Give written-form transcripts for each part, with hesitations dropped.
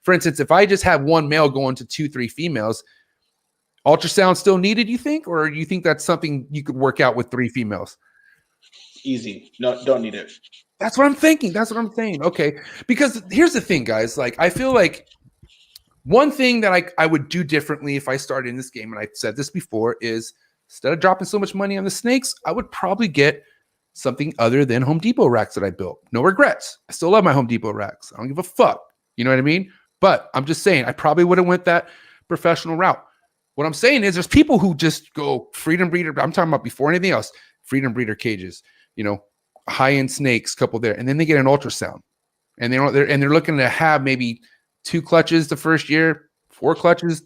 for instance, if I just have one male going to 2-3 females, ultrasound still needed, you think? Or do you think that's something you could work out with 3 females? Easy. No, don't need it. That's what I'm thinking. That's what I'm saying. Okay. Because here's the thing, guys. Like, I feel like one thing that I would do differently if I started in this game, and I've said this before, is instead of dropping so much money on the snakes, I would probably get something other than Home Depot racks that I built. No regrets. I still love my Home Depot racks. I don't give a fuck. You know what I mean? But I'm just saying, I probably would have went that professional route. What I'm saying is there's people who just go freedom breeder. I'm talking about before anything else, freedom breeder cages, you know, high-end snakes, couple there, and then they get an ultrasound, and they're looking to have maybe 2 clutches the first year, 4 clutches,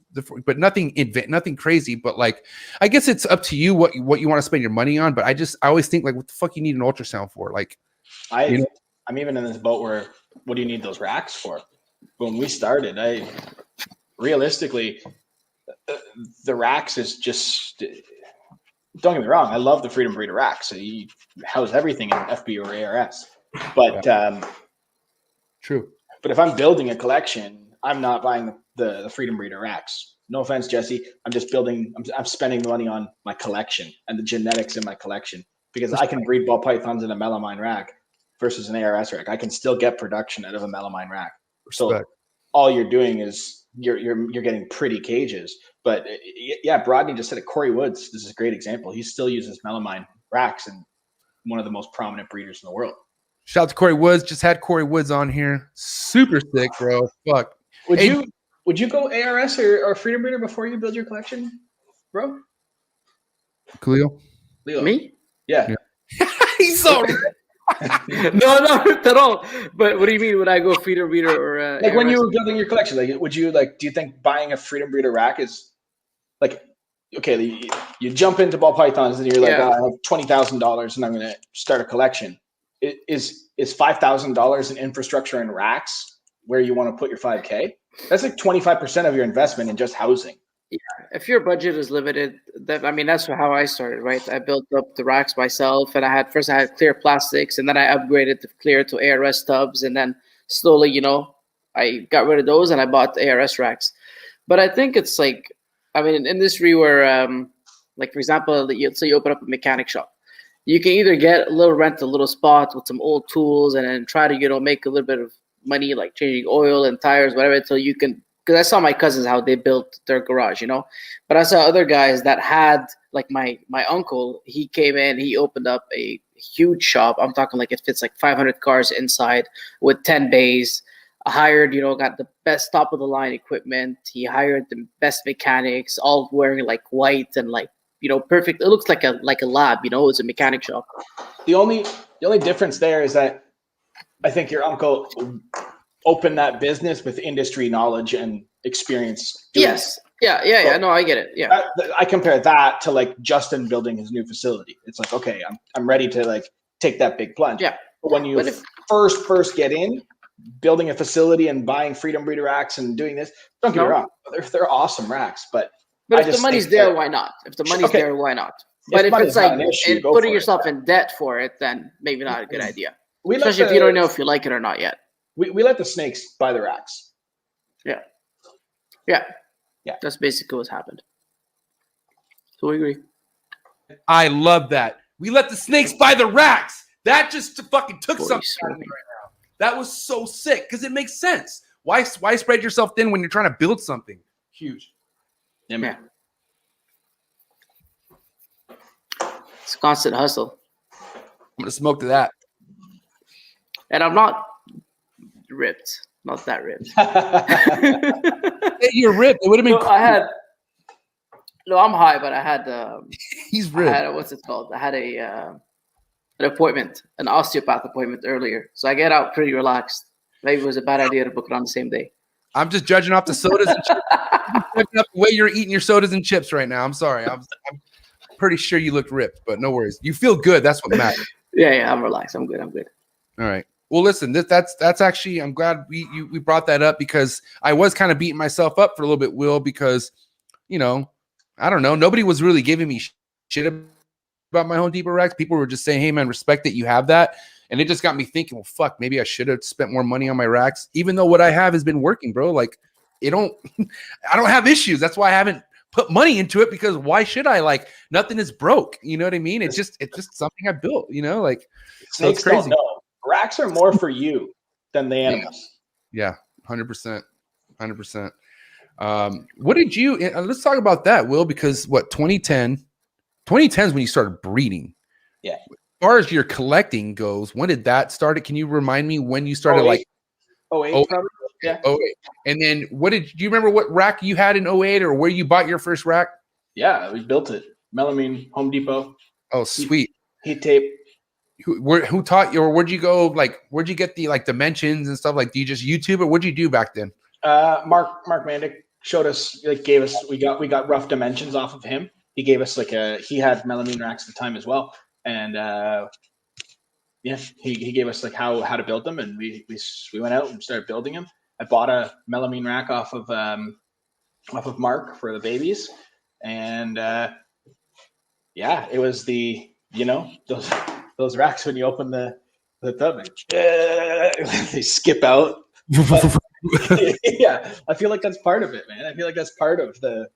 but nothing crazy. But like, I guess it's up to you what you want to spend your money on. But I always think, like, what the fuck you need an ultrasound for? Like, I'm even in this boat where, what do you need those racks for? When we started, realistically, the racks is just, don't get me wrong, I love the Freedom Breeder racks. So you house everything in FB or ARS. But true. But if I'm building a collection, I'm not buying the Freedom Breeder racks. No offense, Jesse. I'm just building, I'm spending the money on my collection and the genetics in my collection, because I can breed ball pythons in a melamine rack versus an ARS rack. I can still get production out of a melamine rack. So all you're doing is you're getting pretty cages. But yeah, Brodney just said it. Corey Woods, this is a great example. He still uses melamine racks and one of the most prominent breeders in the world. Shout out to Corey Woods. Just had Corey Woods on here. Super sick, bro. Fuck. Would you go ARS or Freedom Breeder before you build your collection, bro? Khalil? Leo. Me? Yeah. He's so No, not at all. But what do you mean? Would I go Freedom Breeder or like ARS? when you were building your collection? Like, would you do you think buying a Freedom Breeder rack is like, okay, you jump into ball pythons and you're like, I have $20,000 and I'm going to start a collection. Is $5,000 in infrastructure and racks where you want to put your 5K? That's like 25% of your investment in just housing. Yeah, if your budget is limited, that's how I started, right? I built up the racks myself, and I had clear plastics, and then I upgraded to clear to ARS tubs, and then slowly, I got rid of those and I bought the ARS racks. But I think it's like, in industry where, like for example, let's say you open up a mechanic shop, you can either rent a little spot with some old tools and then try to, make a little bit of money, like changing oil and tires, whatever, until you can. Because I saw my cousins how they built their garage, But I saw other guys that had, like my uncle, he came in, he opened up a huge shop. I'm talking like it fits like 500 cars inside with 10 bays. Hired, got the best top of the line equipment. He hired the best mechanics, all wearing like white and like, perfect. It looks like a lab, it's a mechanic shop. The only difference there is that I think your uncle open that business with industry knowledge and experience. Yes. Yeah. No, I get it. Yeah. I compare that to like Justin building his new facility. It's like, okay, I'm ready to like take that big plunge. Yeah. But when you first get in, building a facility and buying Freedom Breeder racks and doing this, don't get me wrong, they're awesome racks. But if the money's there, why not? If the money's there, why not? But if it's like putting yourself in debt for it, then maybe not a good idea. Especially if you don't know if you like it or not yet. We let the snakes buy the racks. Yeah. That's basically what's happened. So we agree. I love that. We let the snakes buy the racks. That just fucking took something out of me right now. That was so sick because it makes sense. Why spread yourself thin when you're trying to build something huge? Yeah, man. It's a constant hustle. I'm gonna smoke to that. And I'm not ripped. Not that ripped. Hey, you're ripped. It would have been cool. I'm high, but I had he's ripped. What's it called? I had an appointment, an osteopath appointment earlier. So I get out pretty relaxed. Maybe it was a bad idea to book it on the same day. I'm just judging off the sodas and chips. I'm judging off the way you're eating your sodas and chips right now. I'm sorry. I'm pretty sure you looked ripped, but no worries. You feel good. That's what matters. Yeah, I'm relaxed. I'm good. All right. Well, listen, that's actually, I'm glad we brought that up because I was kind of beating myself up for a little bit, Will, because, I don't know. Nobody was really giving me shit about my Home Depot racks. People were just saying, hey, man, respect that you have that. And it just got me thinking, well, fuck, maybe I should have spent more money on my racks, even though what I have has been working, bro. Like, I don't have issues. That's why I haven't put money into it, because why should I? Like, nothing is broke. You know what I mean? It's just something I built, you know, like, so it's crazy. Don't know. Racks are more for you than the animals. Yeah, 100%. 100%. What did you, let's talk about that, Will, because 2010 is when you started breeding. Yeah. As far as your collecting goes, when did that start? Can you remind me when you started? 08. Like 08, probably. Yeah. 08. And then do you remember what rack you had in 08, or where you bought your first rack? Yeah, we built it. Melamine, Home Depot. Oh, sweet. Heat tape. Who taught you, or where'd you go? Like, where'd you get the like dimensions and stuff? Like, do you just YouTube it? What'd you do back then? Mark Mandic showed us, like, gave us, we got rough dimensions off of him. He gave us he had melamine racks at the time as well. And yeah, he gave us like how to build them, and we went out and started building them. I bought a melamine rack off of Mark for the babies. And yeah, it was those racks when you open the tub, they skip out. Yeah, I feel like that's part of it, man. I feel like that's part of the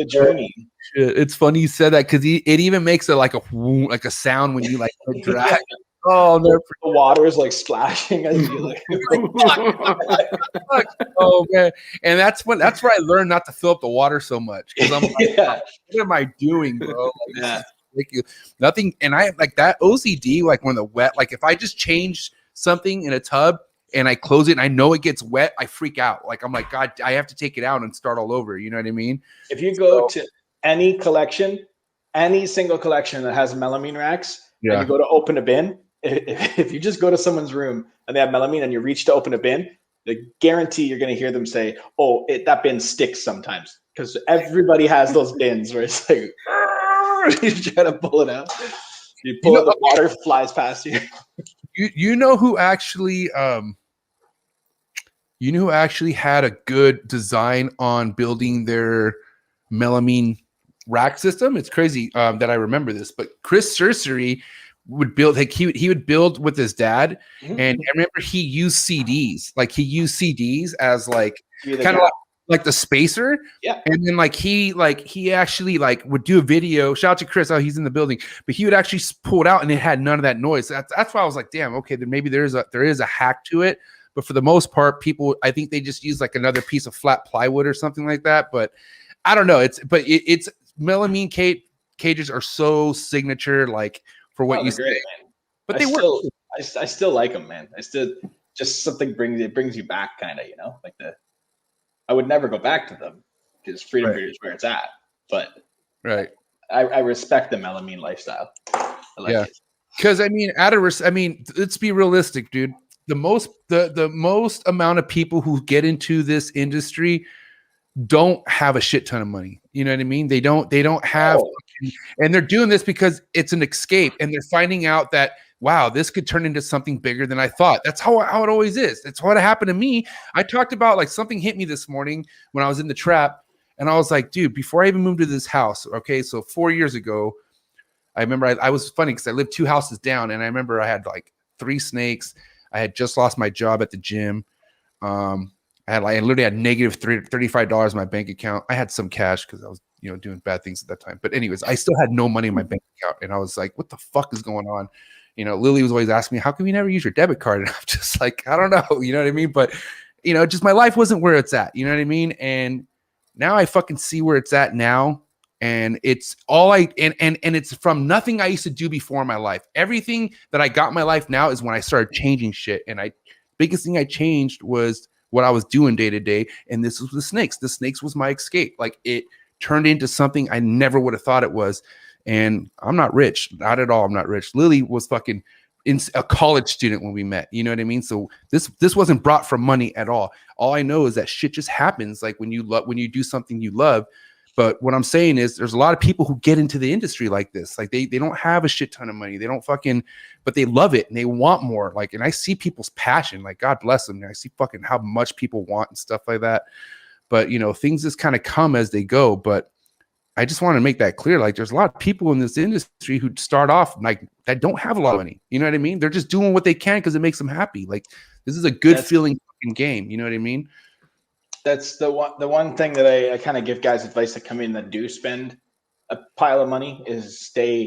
journey. It's funny you said that, because it even makes it like a sound when you like drag. Yeah. Oh, the water is like splashing. Like, oh man, and that's where I learned not to fill up the water so much, because I'm like, yeah. what am I doing, bro? Like, yeah. Nothing. And I like that OCD, like when the wet, like if I just change something in a tub and I close it and I know it gets wet, I freak out. Like, I'm like, God, I have to take it out and start all over. You know what I mean? If you go to any collection, any single collection that has melamine racks, and you go to open a bin, if you just go to someone's room and they have melamine and you reach to open a bin, I guarantee you're going to hear them say, "Oh, that bin sticks sometimes," because everybody has those bins where it's like, you try to pull it out, you pull it, the water flies past you. You know who actually had a good design on building their melamine rack system? It's crazy that I remember this, but Chris Cercery would build, like he would build with his dad, and I remember he used CDs. Like, he used CDs as like kind of like the spacer. Yeah. And then he actually like would do a video. Shout out to Chris. Oh, he's in the building. But he would actually pull it out and it had none of that noise. That's why I was like, damn, okay, then maybe there is a hack to it. But for the most part, people, I think they just use like another piece of flat plywood or something like that. But I don't know. It's melamine cages are so signature, like, for what you say. Great, man. But they work. I still like them, man. I still just something brings you back, kind of, you know, like I would never go back to them because Freedom Breeder is where it's at. But I respect the melamine lifestyle. I like it. Because I mean, let's be realistic, dude. The most amount of people who get into this industry don't have a shit ton of money. You know what I mean? They don't have, and they're doing this because it's an escape, and they're finding out that, wow, this could turn into something bigger than I thought. That's how it always is. It's what happened to me. I talked about, like, something hit me this morning when I was in the trap, and I was like, dude, before I even moved to this house, okay, so 4 years ago, I remember I was funny because I lived 2 houses down, and I remember I had like 3 snakes. I had just lost my job at the gym. I literally had negative $35 in my bank account. I had some cash because I was, doing bad things at that time. But anyways, I still had no money in my bank account, and I was like, what the fuck is going on? Lily was always asking me, how come you never use your debit card? And I'm just like, I don't know. You know what I mean? But, just my life wasn't where it's at. You know what I mean? And now I fucking see where it's at now. And it's all and it's from nothing I used to do before in my life. Everything that I got in my life now is when I started changing shit. And biggest thing I changed was what I was doing day to day. And this was the snakes. The snakes was my escape. Like, it turned into something I never would have thought it was. And I'm not rich. Not at all. I'm not rich. Lily was fucking a college student when we met. You know what I mean? So this wasn't brought from money at all. All I know is that shit just happens. Like, when you do something you love. But what I'm saying is, there's a lot of people who get into the industry like this. Like, they don't have a shit ton of money. They don't but they love it and they want more. Like, and I see people's passion, like, God bless them. And I see fucking how much people want and stuff like that. But, things just kind of come as they go. But I just want to make that clear. Like, there's a lot of people in this industry who start off like that don't have a lot of money. You know what I mean? They're just doing what they can because it makes them happy. Like, this is a good feeling fucking game. You know what I mean? That's the one thing that I kind of give guys advice that come in that do spend a pile of money is stay